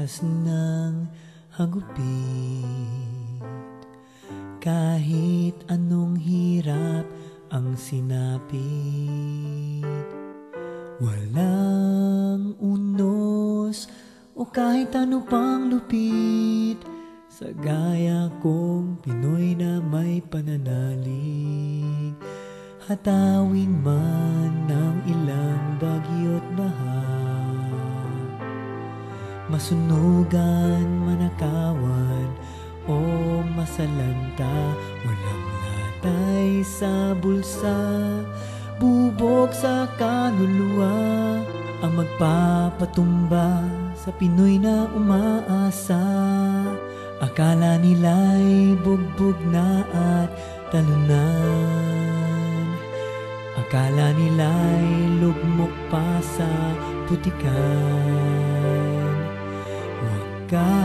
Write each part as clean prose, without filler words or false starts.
oras ng hagupit. Kahit anong hirap ang sinapit, walang unos o kahit ano pang lupit sa gaya kong Pinoy na may pananalig. Hatawin man ng ilang bagyo't baha, masunugan, manakawan o masalanta, walang latay sa bulsa, bubog sa kaluluwa ang magpapatumba sa Pinoy na umaasa. Akala nila'y bugbog na at talunan, akala nila'y lugmok pa sa putikan. Huwag ka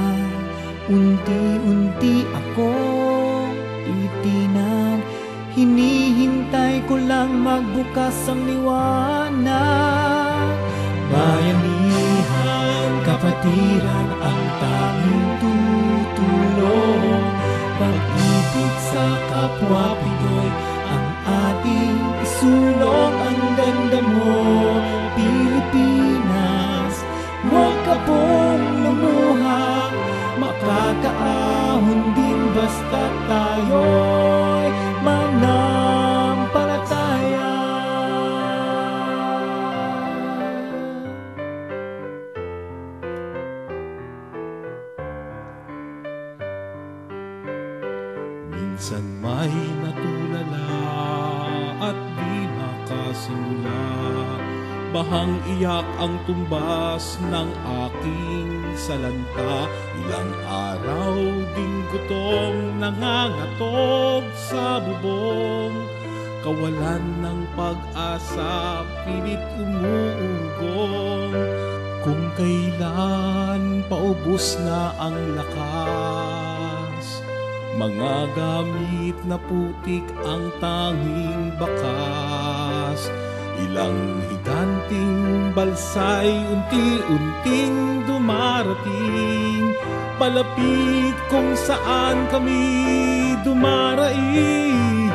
unti-unti akong itinag, hinihintay ko lang magbukas ang liwanag. Bayanihan, kapatiran ang tanging tutulong, pag-ibig sa kapwa Pinoy ang ating isulong. Ang ganda mo, Pilipinas, huwag ka pong lumuha, makakaahon din basta tayo'y manampalataya. Minsan may natulala at di nakasimula, bahang iyak ang tumbas ng aking salanta. Ilang araw ding gutom nangangatog sa bubong, kawalan ng pag-asa pilit umuugong. Kung kailan paubos na ang lakas, mga gamit na putik ang tanging bakas. Ilang higanting balsay unti-unting dumarating, palapit kung saan kami dumaraing.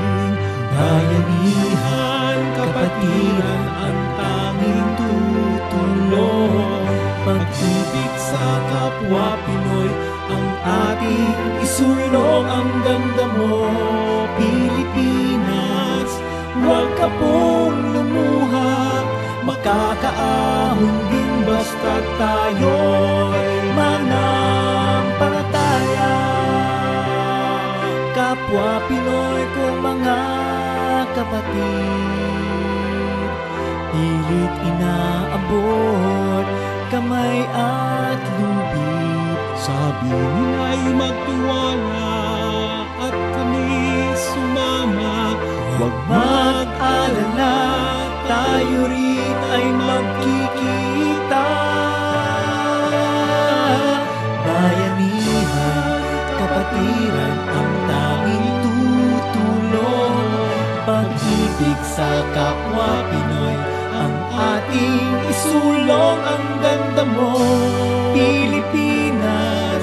Bayanihan, kapatiran ang tanging tutulong, pag-ibig sa kapwa Pinoy ang ating isulong. Ang ganda mo, Pilipinas, huwag ka pong lumuha, makakaahon din basta tayo'y manampalataya. Kapwa Pinoy kong mga kapatid, pilit inaabot kamay at lubid. Sabi nila'y magtiwala at kami sumama. Huwag mag-alala, tayo rin ay magkikita. Bayanihan, kapatiran ang tanging tutulong, pag-ibig sa kapwa Pinoy ang ating isulong. Ang ganda mo, Pilipinas,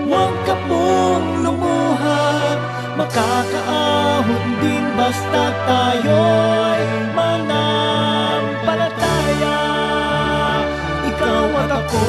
huwag ka pong lumuha, makakaahon din basta tayo'y manampalataya. Ikaw at ako